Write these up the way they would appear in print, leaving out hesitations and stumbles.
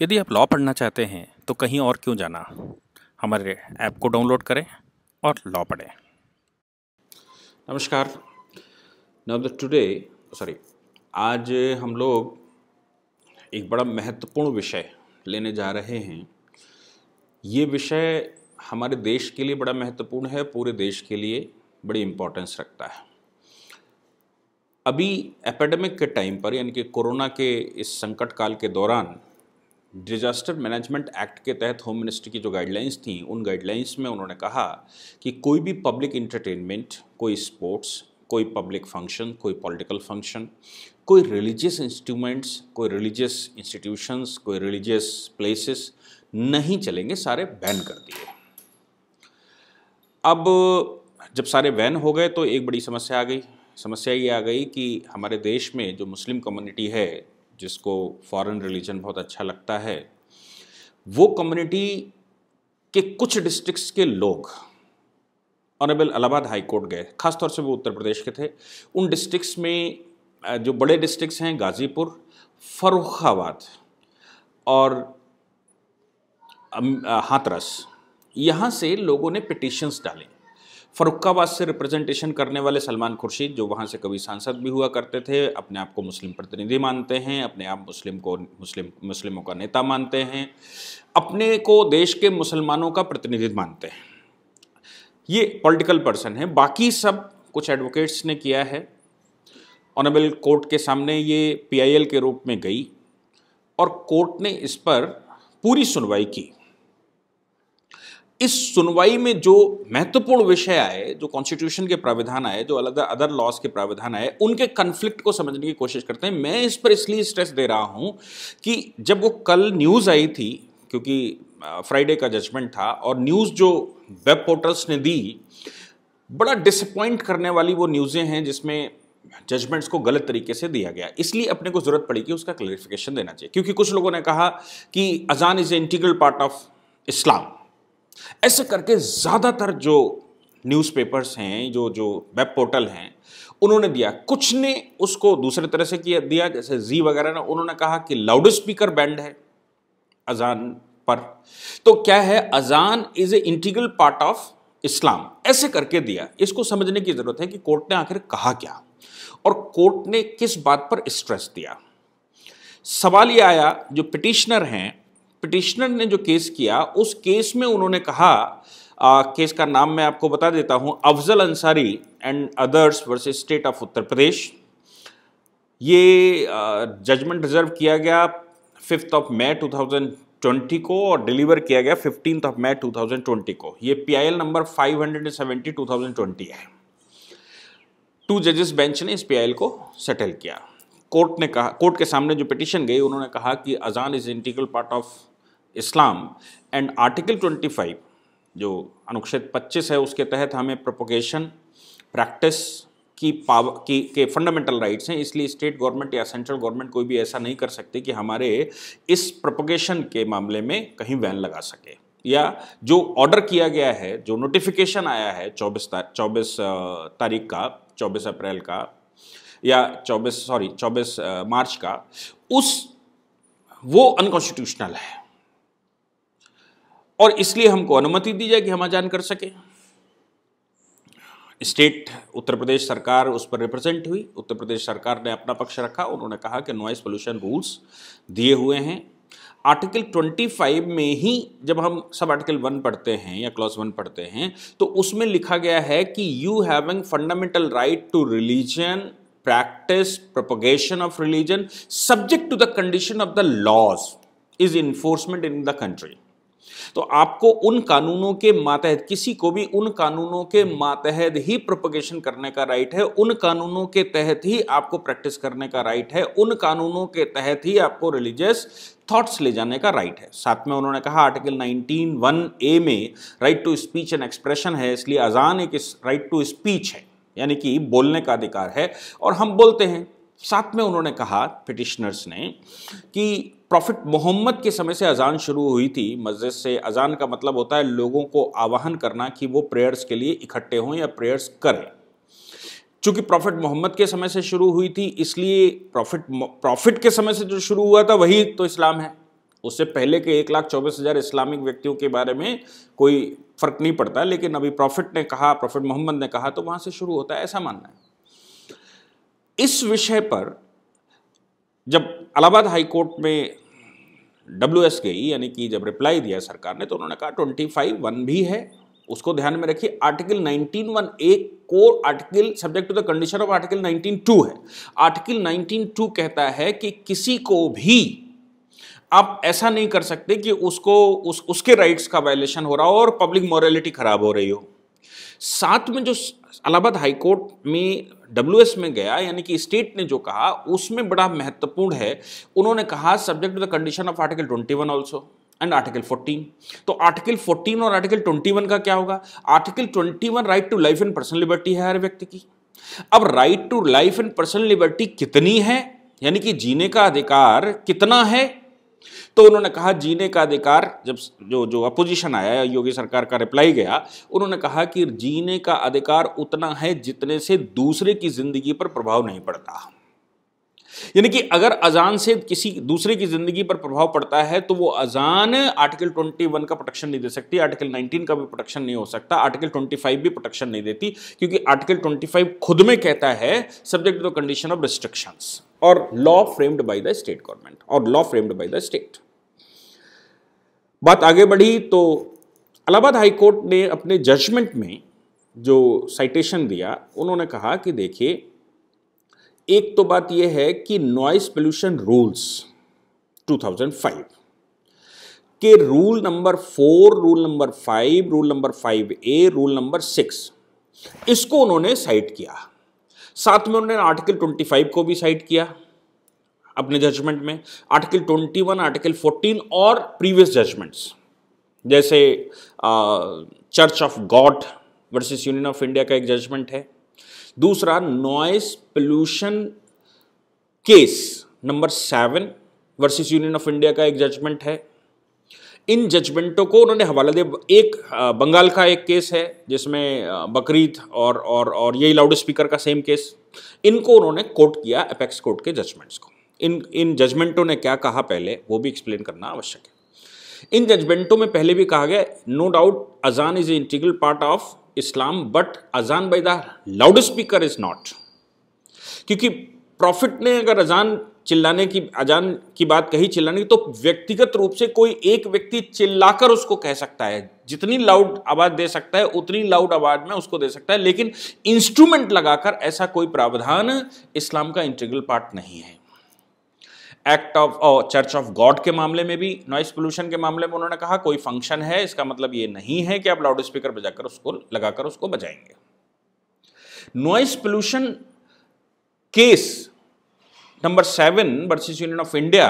यदि आप लॉ पढ़ना चाहते हैं तो कहीं और क्यों जाना। हमारे ऐप को डाउनलोड करें और लॉ पढ़ें। नमस्कार। आज हम लोग एक बड़ा महत्वपूर्ण विषय लेने जा रहे हैं। ये विषय हमारे देश के लिए बड़ा महत्वपूर्ण है, पूरे देश के लिए बड़ी इम्पोर्टेंस रखता है। अभी एपिडेमिक के टाइम पर, यानी कि कोरोना के इस संकट काल के दौरान, डिजास्टर मैनेजमेंट एक्ट के तहत होम मिनिस्ट्री की जो गाइडलाइंस थी, उन गाइडलाइंस में उन्होंने कहा कि कोई भी पब्लिक इंटरटेनमेंट, कोई स्पोर्ट्स, कोई पब्लिक फंक्शन, कोई पॉलिटिकल फंक्शन, कोई रिलीजियस इंस्ट्रूमेंट्स, कोई रिलीजियस इंस्टीट्यूशंस, कोई रिलीजियस प्लेसेस नहीं चलेंगे, सारे बैन कर दिए। अब जब सारे बैन हो गए तो एक बड़ी समस्या आ गई। समस्या ये आ गई कि हमारे देश में जो मुस्लिम कम्युनिटी है, जिसको फॉरेन रिलीजन बहुत अच्छा लगता है, वो कम्युनिटी के कुछ डिस्ट्रिक्ट्स के लोग ऑनरेबल इलाहाबाद हाई कोर्ट गए, खासतौर से वो उत्तर प्रदेश के थे। उन डिस्ट्रिक्ट्स में जो बड़े डिस्ट्रिक्ट्स हैं, गाजीपुर, फर्रुखाबाद और हाथरस, यहाँ से लोगों ने पिटिशंस डाले। फर्रुखाबाद से रिप्रेजेंटेशन करने वाले सलमान खुर्शीद, जो वहाँ से कभी सांसद भी हुआ करते थे, अपने आप को मुस्लिम प्रतिनिधि मानते हैं, अपने आप मुस्लिमों का नेता मानते हैं, अपने को देश के मुसलमानों का प्रतिनिधि मानते हैं। ये पॉलिटिकल पर्सन है। बाकी सब कुछ एडवोकेट्स ने किया है। ऑनरेबल कोर्ट के सामने ये PIL के रूप में गई और कोर्ट ने इस पर पूरी सुनवाई की। इस सुनवाई में जो महत्वपूर्ण विषय आए, जो कॉन्स्टिट्यूशन के प्राविधान आए, जो अदर लॉज के प्राविधान आए, उनके कन्फ्लिक्ट को समझने की कोशिश करते हैं। मैं इस पर इसलिए स्ट्रेस दे रहा हूं कि जब वो कल न्यूज़ आई थी, क्योंकि फ्राइडे का जजमेंट था, और न्यूज़ जो वेब पोर्टल्स ने दी, बड़ा डिसअपॉइंट करने वाली वो न्यूज़ें हैं जिसमें जजमेंट्स को गलत तरीके से दिया गया। इसलिए अपने को ज़रूरत पड़ी कि उसका क्लैरिफिकेशन देना चाहिए, क्योंकि कुछ लोगों ने कहा कि अजान is a integral part of इस्लाम। ऐसे करके ज़्यादातर जो न्यूज़पेपर्स हैं, जो वेब पोर्टल हैं, उन्होंने दिया। कुछ ने उसको दूसरे तरह से दिया, जैसे जी वगैरह ने, उन्होंने कहा कि लाउड स्पीकर बैंड है अजान पर। तो क्या है, अजान is a integral part of इस्लाम, ऐसे करके दिया। इसको समझने की जरूरत है कि कोर्ट ने आखिर कहा क्या और कोर्ट ने किस बात पर स्ट्रेस दिया। सवाल यह आया, जो पिटिशनर हैं, पिटिशनर ने जो केस किया, उस केस में उन्होंने कहा, केस का नाम मैं आपको बता देता हूं, Afzal Ansari and others versus state of Uttar Pradesh. ये जजमेंट रिजर्व किया गया 5 मई 2020 को और डिलीवर किया गया 15 मई 2020 को। ये PIL नंबर 570 2020 है। 2 जजेस बेंच ने इस PIL को सेटल किया। कोर्ट ने कहा, कोर्ट के सामने जो पिटिशन गई, उन्होंने कहा कि अजान is integral part of Islam and article 25, जो अनुच्छेद 25 है, उसके तहत हमें प्रोपोगेशन प्रैक्टिस के फंडामेंटल राइट्स हैं। इसलिए स्टेट गवर्नमेंट या सेंट्रल गवर्नमेंट कोई भी ऐसा नहीं कर सकती कि हमारे इस प्रोपोगेशन के मामले में कहीं बैन लगा सके। या जो ऑर्डर किया गया है, जो नोटिफिकेशन आया है 24 तारीख का, 24 अप्रैल का, या 24 मार्च का, वो अनकॉन्स्टिट्यूशनल है और इसलिए हमको अनुमति दी जाए कि हम अजान कर सके। स्टेट उत्तर प्रदेश सरकार उस पर रिप्रेजेंट हुई। उत्तर प्रदेश सरकार ने अपना पक्ष रखा। उन्होंने कहा कि नॉइस पोल्यूशन रूल्स दिए हुए हैं। आर्टिकल 25 में ही जब हम सब आर्टिकल 1 पढ़ते हैं या क्लॉज 1 पढ़ते हैं, तो उसमें लिखा गया है कि you having fundamental right to religion, practice, propagation of religion, subject to the condition of the laws, is enforcement in the country। तो आपको उन कानूनों के मातहत, किसी को भी उन कानूनों के मातहत ही प्रोपगेशन करने का राइट है, उन कानूनों के तहत ही आपको प्रैक्टिस करने का राइट है, उन कानूनों के तहत ही आपको रिलीजियस थॉट्स ले जाने का राइट है। साथ में उन्होंने कहा आर्टिकल 19(1)A में right to speech and expression है, इसलिए अजान एक राइट टू स्पीच है, यानी कि बोलने का अधिकार है और हम बोलते हैं। साथ में उन्होंने कहा, पिटिशनर्स ने, कि प्रॉफिट मोहम्मद के समय से अजान शुरू हुई थी मस्जिद से। अजान का मतलब होता है लोगों को आवाहन करना कि वो प्रेयर्स के लिए इकट्ठे हों या प्रेयर्स करें। चूंकि प्रॉफिट मोहम्मद के समय से शुरू हुई थी, इसलिए प्रॉफिट के समय से जो शुरू हुआ था वही तो इस्लाम है। उससे पहले के 1,24,000 इस्लामिक व्यक्तियों के बारे में कोई फर्क नहीं पड़ता, लेकिन अभी प्रॉफिट ने कहा, प्रॉफिट मोहम्मद ने कहा, तो वहां से शुरू होता है, ऐसा मानना है। इस विषय पर जब इलाहाबाद हाईकोर्ट में WS गई, यानी कि जब रिप्लाई दिया सरकार ने, तो उन्होंने कहा 25(1) भी है, उसको ध्यान में रखिए। Article 19(1) core article subject to the condition of article 19(2) है। आर्टिकल 19(2) कहता है कि किसी को भी आप ऐसा नहीं कर सकते कि उसके राइट्स का वायलेशन हो रहा हो और पब्लिक मोरालिटी खराब हो रही हो। साथ में जो इलाहाबाद हाईकोर्ट में WS में गया, यानी कि स्टेट ने जो कहा, उसमें बड़ा महत्वपूर्ण है। उन्होंने कहा subject to the condition of article 21 also and article 14। तो आर्टिकल 14 और आर्टिकल 21 का क्या होगा? Article 21 right to life and personal liberty है हर व्यक्ति की। अब right to life and personal liberty कितनी है, यानी कि जीने का अधिकार कितना है? तो उन्होंने कहा जीने का अधिकार, जब जो अपोजिशन आया, योगी सरकार का रिप्लाई गया, उन्होंने कहा कि जीने का अधिकार उतना है जितने से दूसरे की जिंदगी पर प्रभाव नहीं पड़ता। यानी कि अगर अजान से किसी दूसरे की जिंदगी पर प्रभाव पड़ता है तो वो अजान आर्टिकल 21 का प्रोटेक्शन नहीं दे सकती, आर्टिकल 19 का भी प्रोटेक्शन नहीं हो सकता, आर्टिकल 25 भी प्रोटेक्शन नहीं देती, क्योंकि आर्टिकल 25 खुद में कहता है subject to the condition of restrictions और law framed by the state government और law framed by the state. बात आगे बढ़ी तो इलाहाबाद हाईकोर्ट ने अपने जजमेंट में जो साइटेशन दिया, उन्होंने कहा कि देखिए, एक तो बात यह है कि नॉइस पोल्यूशन रूल्स 2005 के rule number 4, rule number 5, rule number 5A, rule number 6, इसको उन्होंने साइट किया। साथ में उन्होंने आर्टिकल 25 को भी साइट किया अपने जजमेंट में, आर्टिकल 21, आर्टिकल 14 और प्रीवियस जजमेंट्स, जैसे church of God versus union of India का एक जजमेंट है। दूसरा noise pollution case number 7 versus union of India का एक जजमेंट है। इन जजमेंटों को उन्होंने हवाला दिया। एक बंगाल का एक केस है जिसमें बकरीद और यही लाउड स्पीकर का सेम केस, इनको उन्होंने कोट किया एपेक्स कोर्ट के जजमेंट्स को। इन जजमेंटों ने क्या कहा पहले वो भी एक्सप्लेन करना आवश्यक है। इन जजमेंटों में पहले भी कहा गया, no doubt azaan is a integral part of Islam, but azaan by the loud speaker is not. क्योंकि प्रॉफिट ने अगर अजान की बात कही, चिल्लाने की, तो व्यक्तिगत रूप से कोई एक व्यक्ति चिल्लाकर उसको कह सकता है, जितनी लाउड आवाज दे सकता है उतनी लाउड आवाज में उसको दे सकता है, लेकिन इंस्ट्रूमेंट लगाकर ऐसा कोई प्रावधान इस्लाम का इंटीग्रल पार्ट नहीं है। Act of church of God के मामले में भी, नॉइस पोल्यूशन के मामले में उन्होंने कहा कोई फंक्शन है, इसका मतलब ये नहीं है कि आप लाउड स्पीकर बजाकर उसको लगाकर उसको बजाएंगे। Noise pollution case number 7 versus union of India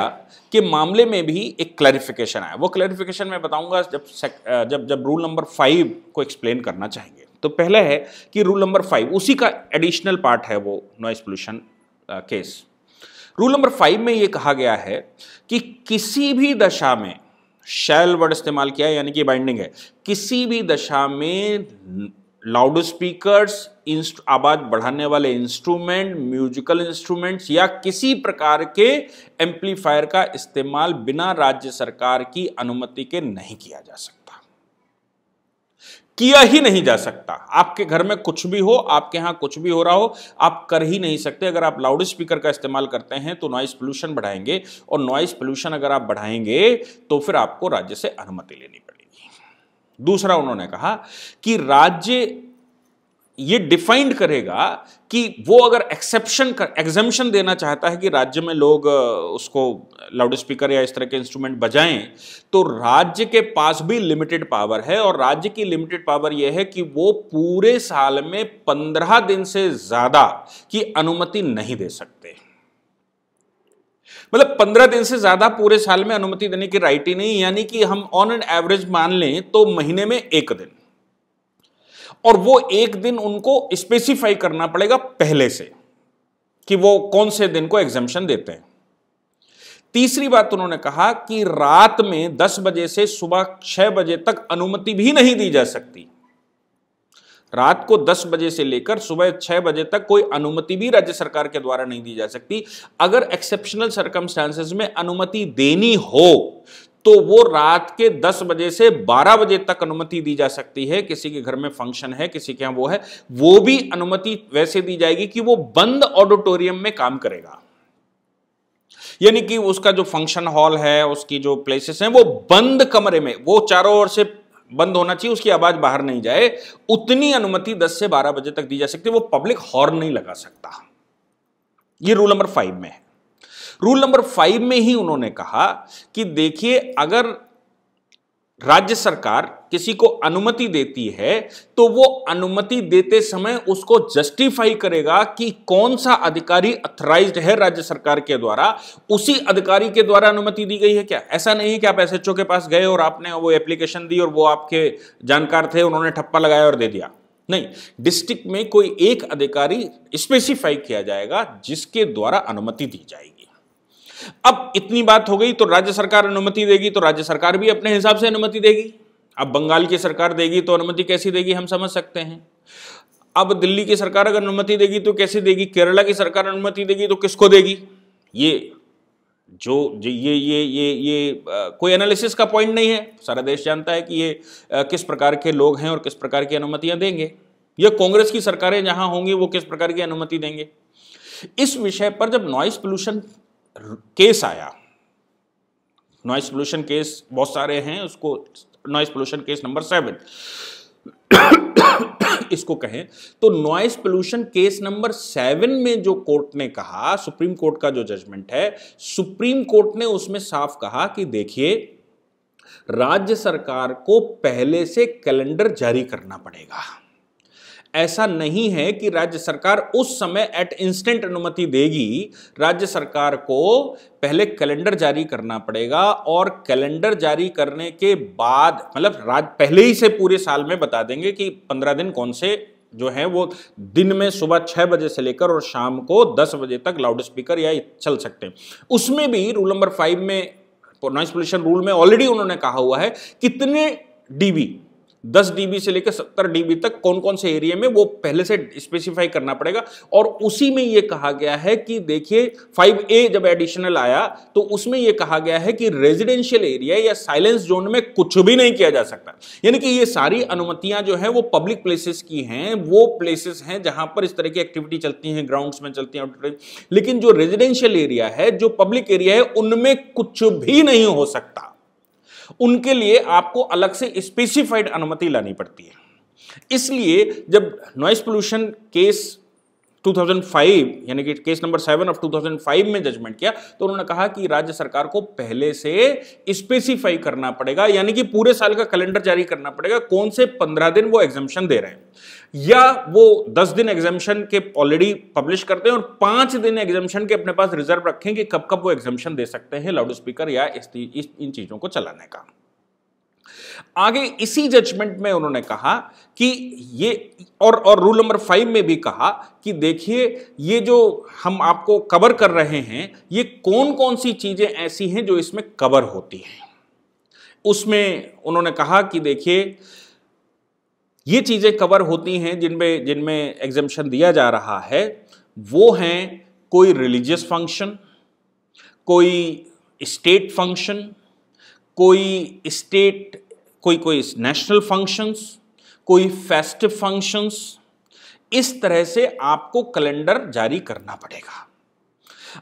के मामले में भी एक क्लैरिफिकेशन आया। वो क्लैरिफिकेशन मैं बताऊंगा जब रूल नंबर 5 को एक्सप्लेन करना चाहेंगे। तो पहला है कि रूल नंबर 5 उसी का एडिशनल पार्ट है, वो noise pollution case. Rule number 5 में यह कहा गया है कि किसी भी दशा में, शैल वर्ड इस्तेमाल किया है, यानी कि बाइंडिंग है, किसी भी दशा में लाउड स्पीकर्स, आवाज बढ़ाने वाले इंस्ट्रूमेंट, म्यूजिकल इंस्ट्रूमेंट्स या किसी प्रकार के एम्पलीफायर का इस्तेमाल बिना राज्य सरकार की अनुमति के नहीं किया जा सकता, किया ही नहीं जा सकता। आपके घर में कुछ भी हो, आपके यहां कुछ भी हो रहा हो, आप कर ही नहीं सकते। अगर आप लाउड स्पीकर का इस्तेमाल करते हैं तो नॉइस पोल्यूशन बढ़ाएंगे, और नॉइस पोल्यूशन अगर आप बढ़ाएंगे तो फिर आपको राज्य से अनुमति लेनी पड़ेगी। दूसरा, उन्होंने कहा कि राज्य ये डिफाइंड करेगा कि वो अगर एग्जम्पशन देना चाहता है कि राज्य में लोग उसको लाउड स्पीकर या इस तरह के इंस्ट्रूमेंट बजाएं, तो राज्य के पास भी लिमिटेड पावर है, और राज्य की लिमिटेड पावर यह है कि वो पूरे साल में 15 दिन से ज्यादा की अनुमति नहीं दे सकते। मतलब 15 दिन से ज्यादा पूरे साल में अनुमति देने की राइट ही नहीं, यानी कि हम ऑन एन एवरेज मान लें तो महीने में 1 दिन, और वो 1 दिन उनको स्पेसिफाई करना पड़ेगा पहले से कि वो कौन से दिन को एग्जम्पशन देते हैं। तीसरी बात उन्होंने कहा कि रात में 10 बजे से सुबह 6 बजे तक अनुमति भी नहीं दी जा सकती। रात को 10 बजे से लेकर सुबह 6 बजे तक कोई अनुमति भी राज्य सरकार के द्वारा नहीं दी जा सकती। अगर एक्सेप्शनल सर्कमस्टांसेस में अनुमति देनी हो तो वो रात के 10 बजे से 12 बजे तक अनुमति दी जा सकती है। किसी के घर में फंक्शन है, किसी के यहां वो है, वो भी अनुमति वैसे दी जाएगी कि वो बंद ऑडिटोरियम में काम करेगा, यानी कि उसका जो फंक्शन हॉल है, उसकी जो प्लेसेस हैं, वो बंद कमरे में, वो चारों ओर से बंद होना चाहिए, उसकी आवाज बाहर नहीं जाए, उतनी अनुमति 10 से 12 बजे तक दी जा सकती है। वो पब्लिक हॉर्न नहीं लगा सकता। ये रूल नंबर 5 में है। रूल नंबर 5 में ही उन्होंने कहा कि देखिए, अगर राज्य सरकार किसी को अनुमति देती है तो वो अनुमति देते समय उसको जस्टिफाई करेगा कि कौन सा अधिकारी अथराइज्ड है राज्य सरकार के द्वारा, उसी अधिकारी के द्वारा अनुमति दी गई है क्या। ऐसा नहीं है कि आप एसएचओ के पास गए और आपने वो एप्लीकेशन दी और वो आपके जानकार थे, उन्होंने ठप्पा लगाया और दे दिया। नहीं, डिस्ट्रिक्ट में कोई एक अधिकारी स्पेसिफाई किया जाएगा जिसके द्वारा अनुमति दी जाएगी। अब इतनी बात हो गई तो राज्य सरकार अनुमति देगी तो राज्य सरकार भी अपने हिसाब से अनुमति देगी। अब बंगाल की सरकार देगी तो अनुमति कैसी देगी हम समझ सकते हैं। अब दिल्ली की सरकार अगर अनुमति देगी तो कैसे देगी, केरला की सरकार अनुमति देगी तो किसको देगी। ये कोई एनालिसिस का पॉइंट नहीं है। सारा देश जानता है कि ये किस प्रकार के लोग हैं और किस प्रकार की अनुमतियां देंगे। ये कांग्रेस की सरकारें जहां होंगी वो किस प्रकार की अनुमति देंगे। इस विषय पर जब नॉइस पोल्यूशन केस आया, नॉइस पोल्यूशन केस बहुत सारे हैं, उसको नॉइस पोल्यूशन केस नंबर 7 इसको कहें, तो नॉइस पोल्यूशन केस नंबर 7 में जो कोर्ट ने कहा, सुप्रीम कोर्ट का जो जजमेंट है, सुप्रीम कोर्ट ने उसमें साफ कहा कि देखिए, राज्य सरकार को पहले से कैलेंडर जारी करना पड़ेगा। ऐसा नहीं है कि राज्य सरकार उस समय एट इंस्टेंट अनुमति देगी। राज्य सरकार को पहले कैलेंडर जारी करना पड़ेगा और कैलेंडर जारी करने के बाद, मतलब पहले ही से पूरे साल में बता देंगे कि 15 दिन कौन से जो है वो दिन में सुबह 6 बजे से लेकर और शाम को 10 बजे तक लाउड स्पीकर या चल सकते हैं। उसमें भी रूल नंबर 5 में, नॉइस पोल्यूशन रूल में ऑलरेडी उन्होंने कहा हुआ है कितने डीबी, 10 डीबी से लेकर 70 डीबी तक कौन कौन से एरिया में, वो पहले से स्पेसिफाई करना पड़ेगा। और उसी में ये कहा गया है कि देखिए 5A जब एडिशनल आया तो उसमें ये कहा गया है कि रेजिडेंशियल एरिया या साइलेंस जोन में कुछ भी नहीं किया जा सकता। यानी कि ये सारी अनुमतियां जो है वो पब्लिक प्लेसेस की हैं, वो प्लेसेस हैं जहां पर इस तरह की एक्टिविटी चलती हैं, ग्राउंड्स में चलती हैं। लेकिन जो रेजिडेंशियल एरिया है, जो पब्लिक एरिया है, उनमें कुछ भी नहीं हो सकता। उनके लिए आपको अलग से स्पेसिफाइड अनुमति लानी पड़ती है। इसलिए जब नॉइस पोल्यूशन केस 2005 यानी कि केस नंबर 7 ऑफ 2005 में जजमेंट किया तो उन्होंने कहा कि राज्य सरकार को पहले से स्पेसिफाई करना पड़ेगा, यानी कि पूरे साल का कैलेंडर जारी करना पड़ेगा, कौन से 15 दिन वो एग्जम्पशन दे रहे हैं, या वो 10 दिन एग्जम्पशन के ऑलरेडी पब्लिश करते हैं और 5 दिन एग्जम्पशन के अपने पास रिजर्व रखें कि कब कब वो एग्जम्पशन दे सकते हैं लाउड स्पीकर या इन चीजों को चलाने का। आगे इसी जजमेंट में उन्होंने कहा कि ये और रूल नंबर 5 में भी कहा कि देखिए, ये जो हम आपको कवर कर रहे हैं, ये कौन कौन सी चीजें ऐसी हैं जो इसमें कवर होती हैं। उसमें उन्होंने कहा कि देखिए, ये चीजें कवर होती हैं जिनमें एग्जम्पशन दिया जा रहा है, वो हैं कोई रिलीजियस फंक्शन, कोई स्टेट फंक्शन, कोई नेशनल फंक्शंस, कोई फेस्टिव फंक्शंस। इस तरह से आपको कैलेंडर जारी करना पड़ेगा।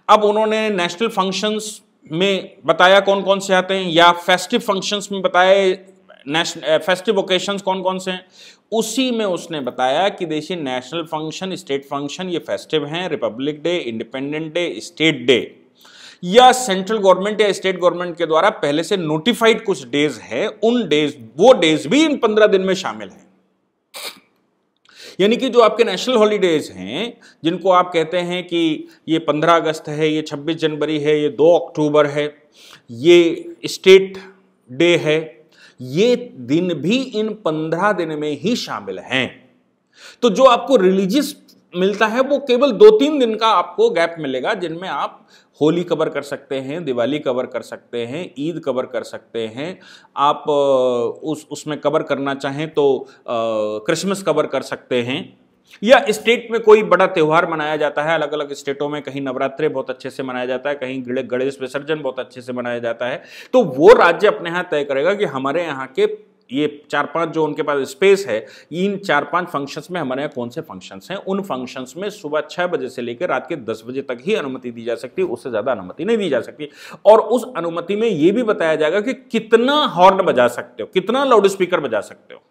अब उन्होंने नेशनल फंक्शंस में बताया कौन कौन से आते हैं, या फेस्टिव फंक्शंस में बताया फेस्टिव ओकेशंस कौन कौन से हैं। उसी में उसने बताया कि देखिए, नेशनल फंक्शन, स्टेट फंक्शन, ये फेस्टिव हैं, Republic day, independent day, state day, या सेंट्रल गवर्नमेंट या स्टेट गवर्नमेंट के द्वारा पहले से नोटिफाइड कुछ डेज है, उन डेज, वो डेज भी इन 15 दिन में शामिल हैं। यानी कि जो आपके नेशनल हॉलीडेज हैं, जिनको आप कहते हैं कि ये 15 अगस्त है, ये 26 जनवरी है, ये 2 अक्टूबर है, ये स्टेट डे है, ये दिन भी इन 15 दिन में ही शामिल हैं। तो जो आपको रिलीजियस मिलता है वो केवल 2-3 दिन का आपको गैप मिलेगा, जिनमें आप होली कवर कर सकते हैं, दिवाली कवर कर सकते हैं, ईद कवर कर सकते हैं, आप उसमें कवर करना चाहें तो क्रिसमस कवर कर सकते हैं, या स्टेट में कोई बड़ा त्यौहार मनाया जाता है। अलग अलग स्टेटों में कहीं नवरात्रे बहुत अच्छे से मनाया जाता है, कहीं गणेश विसर्जन बहुत अच्छे से मनाया जाता है, तो वो राज्य अपने यहाँ तय करेगा कि हमारे यहाँ के ये 4-5 जो उनके पास स्पेस है, इन 4-5 फंक्शंस में हमारे यहाँ कौन से फंक्शंस हैं, उन फंक्शंस में सुबह 6 बजे से लेकर रात के 10 बजे तक ही अनुमति दी जा सकती है, उससे ज्यादा अनुमति नहीं दी जा सकती। और उस अनुमति में यह भी बताया जाएगा कि कितना हॉर्न बजा सकते हो, कितना लाउड स्पीकर बजा सकते हो।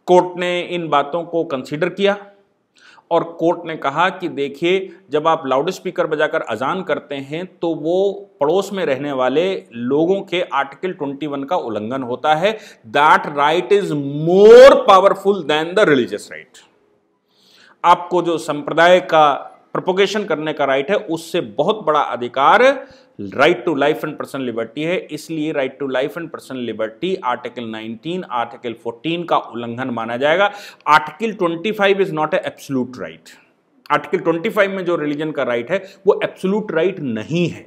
कोर्ट ने इन बातों को कंसीडर किया और कोर्ट ने कहा कि देखिए, जब आप लाउड स्पीकर बजाकर अजान करते हैं तो वो पड़ोस में रहने वाले लोगों के आर्टिकल 21 का उल्लंघन होता है। That right is more powerful than the religious right. आपको जो संप्रदाय का प्रोपोगेशन करने का राइट है, उससे बहुत बड़ा अधिकार right to life and personal liberty है। इसलिए right to life and personal liberty article 19, article 14 का उल्लंघन माना जाएगा। Article 25 is not a absolute right. Article 25 में जो रिलीजन का राइट है वो एब्सोल्यूट राइट नहीं है,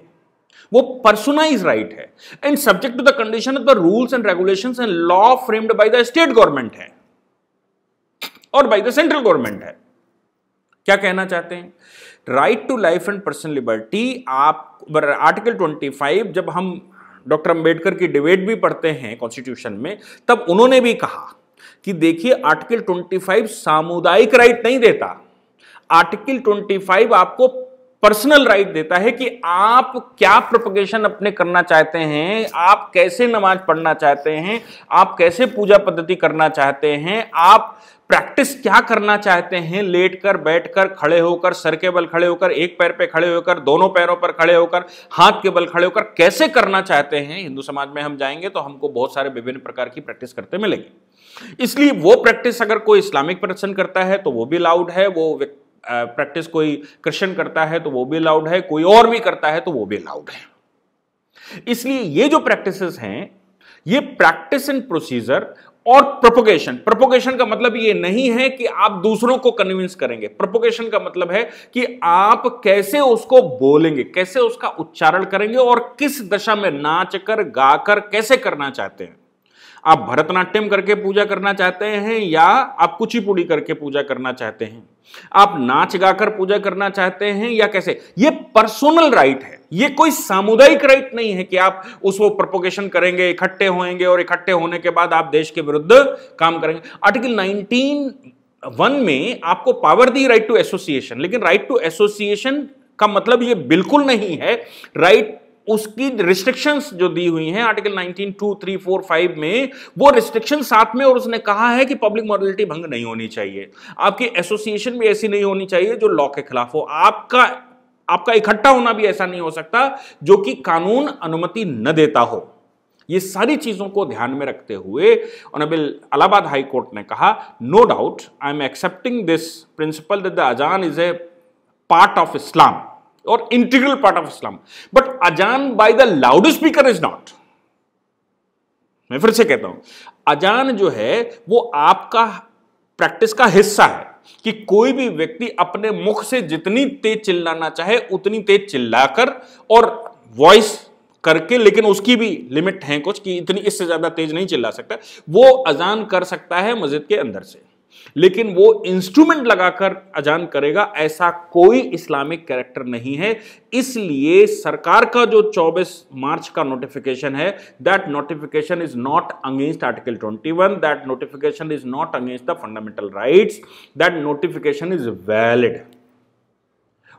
वो पर्सनलाइज राइट है and subject to the condition of the rules and regulations and law framed by the state government है और बाय द सेंट्रल गवर्नमेंट है। क्या कहना चाहते हैं? Right to life and personal liberty, आप आर्टिकल 25, जब हम डॉक्टर अंबेडकर की डिबेट भी पढ़ते हैं कॉन्स्टिट्यूशन में, तब उन्होंने भी कहा कि देखिए, आर्टिकल 25 सामुदायिक राइट नहीं देता, आर्टिकल 25 आपको पर्सनल राइट देता है कि आप क्या प्रोपगेशन अपने करना चाहते हैं, आप कैसे नमाज पढ़ना चाहते हैं, आप कैसे पूजा पद्धति करना चाहते हैं, आप प्रैक्टिस क्या करना चाहते हैं, लेटकर, बैठकर, खड़े होकर, सर के बल खड़े होकर, एक पैर पे खड़े होकर, दोनों पैरों पर खड़े होकर, हाथ के बल खड़े होकर कैसे करना चाहते हैं। हिंदू समाज में हम जाएंगे तो हमको बहुत सारे विभिन्न प्रकार की प्रैक्टिस करते मिलेंगे। इसलिए वो प्रैक्टिस अगर कोई इस्लामिक पर्सन करता है तो वो भी अलाउड है, वो प्रैक्टिस कोई क्रिश्चियन करता है तो वो भी अलाउड है, कोई और भी करता है तो वो भी अलाउड है। इसलिए ये जो प्रैक्टिसेस हैं, ये प्रैक्टिस एंड प्रोसीजर और प्रोपोगेशन का मतलब ये नहीं है कि आप दूसरों को कन्विंस करेंगे। प्रोपोगेशन का मतलब है कि आप कैसे उसको बोलेंगे, कैसे उसका उच्चारण करेंगे और किस दशा में नाच कर, गाकर कैसे करना चाहते हैं। आप भरतनाट्यम करके पूजा करना चाहते हैं या आप कुचिपुड़ी करके पूजा करना चाहते हैं, आप नाच गाकर पूजा करना चाहते हैं या कैसे, ये पर्सनल राइट है, ये कोई सामुदायिक राइट नहीं है कि आप उसको प्रोपोगेशन करेंगे, इकट्ठे होएंगे और इकट्ठे होने के बाद आप देश के विरुद्ध काम करेंगे। आर्टिकल 19(1) में आपको पावर दी राइट टू एसोसिएशन, लेकिन राइट टू एसोसिएशन का मतलब ये बिल्कुल नहीं है राइट, उसकी रिस्ट्रिक्शंस जो दी हुई हैं आर्टिकल 19, 2, 3, 4, 5 में, वो रिस्ट्रिक्शन साथ में, और उसने कहा है कि पब्लिक मॉरलिटी भंग नहीं होनी चाहिए, आपकी एसोसिएशन भी ऐसी नहीं होनी चाहिए जो लॉ के खिलाफ हो, आपका इकट्ठा होना भी ऐसा नहीं हो सकता जो कि कानून अनुमति न देता हो। ये सारी चीजों को ध्यान में रखते हुए ऑनरेबल इलाहाबाद हाई कोर्ट ने कहा, no doubt I am accepting this principle that the azaan is a part of Islam और integral part of Islam, but azaan by the loud speaker is not. मैं फिर से कहता हूं, अजान जो है वो आपका प्रैक्टिस का हिस्सा है कि कोई भी व्यक्ति अपने मुख से जितनी तेज चिल्लाना चाहे उतनी तेज चिल्लाकर और वॉइस करके, लेकिन उसकी भी लिमिट है कुछ कि इतनी, इससे ज्यादा तेज नहीं चिल्ला सकता, वो अजान कर सकता है मस्जिद के अंदर से, लेकिन वो इंस्ट्रूमेंट लगाकर अजान करेगा ऐसा कोई इस्लामिक कैरेक्टर नहीं है। इसलिए सरकार का जो 24 मार्च का नोटिफिकेशन है, that notification is not against article 21, that notification is not against the fundamental rights, that notification is valid.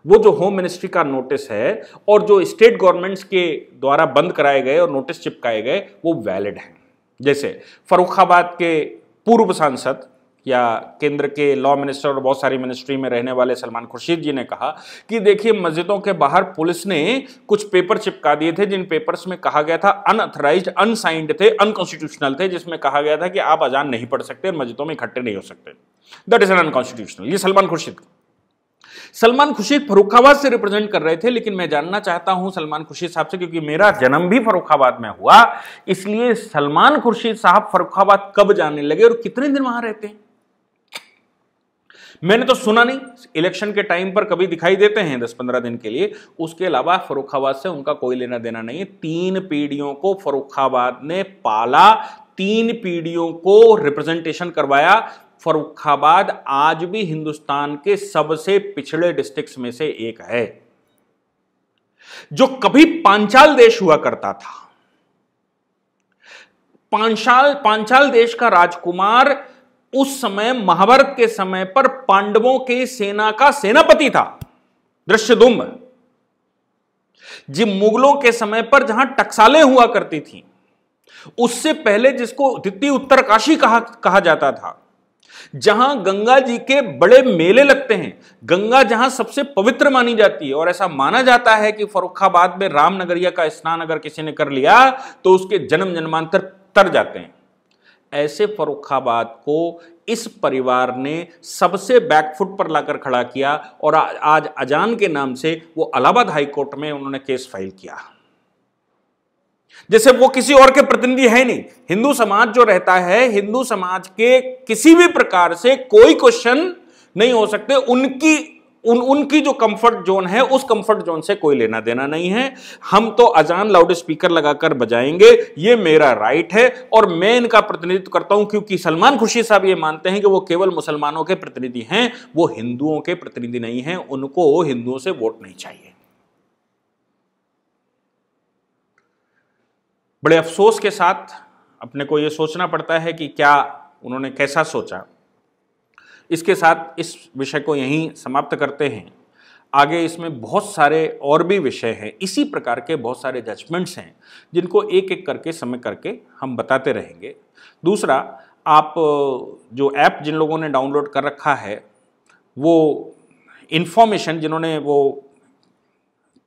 वो जो होम मिनिस्ट्री का नोटिस है और जो स्टेट गवर्नमेंट्स के द्वारा बंद कराए गए और नोटिस चिपकाए गए वो वैलिड है। जैसे फर्रुखाबाद के पूर्व सांसद या केंद्र के लॉ मिनिस्टर और बहुत सारी मिनिस्ट्री में रहने वाले सलमान खुर्शीद जी ने कहा कि देखिए, मस्जिदों के बाहर पुलिस ने कुछ पेपर चिपका दिए थे जिन पेपर्स में कहा गया था अनऑथराइज्ड, अनसाइंड थे, अनकॉन्स्टिट्यूशनल थे, जिसमें कहा गया था कि आप अजान नहीं पढ़ सकते और मस्जिदों में इकट्ठे नहीं हो सकते। That is an unconstitutional. ये सलमान खुर्शीद फर्रुखाबाद से रिप्रेजेंट कर रहे थे, लेकिन मैं जानना चाहता हूं सलमान खुर्शीद साहब से, क्योंकि मेरा जन्म भी फर्रुखाबाद में हुआ, इसलिए सलमान खुर्शीद साहब फर्रुखाबाद कब जाने लगे और कितने दिन वहां रहते हैं? मैंने तो सुना नहीं, इलेक्शन के टाइम पर कभी दिखाई देते हैं 10-15 दिन के लिए, उसके अलावा फर्रुखाबाद से उनका कोई लेना देना नहीं है। 3 पीढ़ियों को फर्रुखाबाद ने पाला, 3 पीढ़ियों को रिप्रेजेंटेशन करवाया। फर्रुखाबाद आज भी हिंदुस्तान के सबसे पिछड़े डिस्ट्रिक्ट्स में से एक है। जो कभी पांचाल देश हुआ करता था, पांचाल देश का राजकुमार उस समय महाभारत के समय पर पांडवों के सेना का सेनापति था, धृष्टद्युम्न। जिन मुगलों के समय पर जहां टकसालें हुआ करती थी, उससे पहले जिसको द्वितीय उत्तरकाशी कहा जाता था, जहां गंगा जी के बड़े मेले लगते हैं, गंगा जहां सबसे पवित्र मानी जाती है, और ऐसा माना जाता है कि फर्रुखाबाद में रामनगरिया का स्नान अगर किसी ने कर लिया तो उसके जन्म जन्मांतर तर जाते हैं। ऐसे फर्रुखाबाद को इस परिवार ने सबसे बैकफुट पर लाकर खड़ा किया और आज अजान के नाम से वो इलाहाबाद हाई कोर्ट में उन्होंने केस फाइल किया। जैसे वो किसी और के प्रतिनिधि है नहीं। हिंदू समाज जो रहता है, हिंदू समाज के किसी भी प्रकार से कोई क्वेश्चन नहीं हो सकते। उनकी जो कंफर्ट जोन है, उस कंफर्ट जोन से कोई लेना देना नहीं है। हम तो अजान लाउड स्पीकर लगाकर बजाएंगे, ये मेरा राइट है और मैं इनका प्रतिनिधित्व करता हूं, क्योंकि सलमान खुर्शीद साहब ये मानते हैं कि वो केवल मुसलमानों के प्रतिनिधि हैं, वो हिंदुओं के प्रतिनिधि नहीं हैं, उनको हिंदुओं से वोट नहीं चाहिए। बड़े अफसोस के साथ अपने को यह सोचना पड़ता है कि क्या उन्होंने कैसा सोचा। इसके साथ इस विषय को यहीं समाप्त करते हैं। आगे इसमें बहुत सारे और भी विषय हैं, इसी प्रकार के बहुत सारे जजमेंट्स हैं जिनको एक एक करके समय करके हम बताते रहेंगे। दूसरा, आप जो ऐप जिन लोगों ने डाउनलोड कर रखा है, वो इन्फॉर्मेशन जिन्होंने वो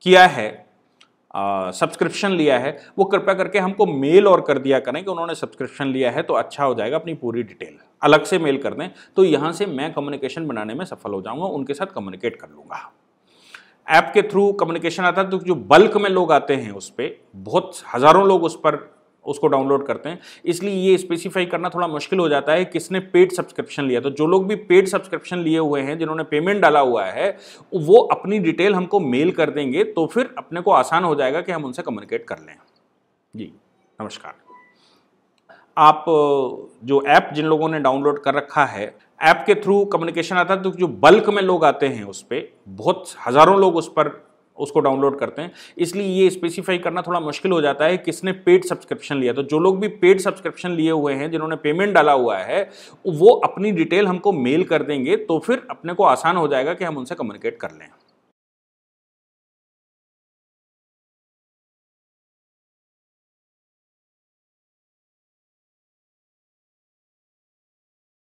किया है, सब्सक्रिप्शन लिया है, वो कृपया करके हमको मेल और कर दिया करें कि उन्होंने सब्सक्रिप्शन लिया है तो अच्छा हो जाएगा। अपनी पूरी डिटेल अलग से मेल कर दें तो यहाँ से मैं कम्युनिकेशन बनाने में सफल हो जाऊंगा, उनके साथ कम्युनिकेट कर लूँगा। ऐप के थ्रू कम्युनिकेशन आता है तो जो बल्क में लोग आते हैं उस पर, बहुत हज़ारों लोग उस पर उसको डाउनलोड करते हैं, इसलिए ये स्पेसिफाई करना थोड़ा मुश्किल हो जाता है किसने पेड सब्सक्रिप्शन लिया। तो जो लोग भी पेड सब्सक्रिप्शन लिए हुए हैं, जिन्होंने पेमेंट डाला हुआ है, वो अपनी डिटेल हमको मेल कर देंगे तो फिर अपने को आसान हो जाएगा कि हम उनसे कम्युनिकेट कर लें। जी नमस्कार। आप जो ऐप जिन लोगों ने डाउनलोड कर रखा है, ऐप के थ्रू कम्युनिकेशन आता है तो जो बल्क में लोग आते हैं उस पर, बहुत हज़ारों लोग उस पर उसको डाउनलोड करते हैं, इसलिए ये स्पेसिफाई करना थोड़ा मुश्किल हो जाता है किसने पेड सब्सक्रिप्शन लिया। तो जो लोग भी पेड सब्सक्रिप्शन लिए हुए हैं, जिन्होंने पेमेंट डाला हुआ है, वो अपनी डिटेल हमको मेल कर देंगे तो फिर अपने को आसान हो जाएगा कि हम उनसे कम्युनिकेट कर लें।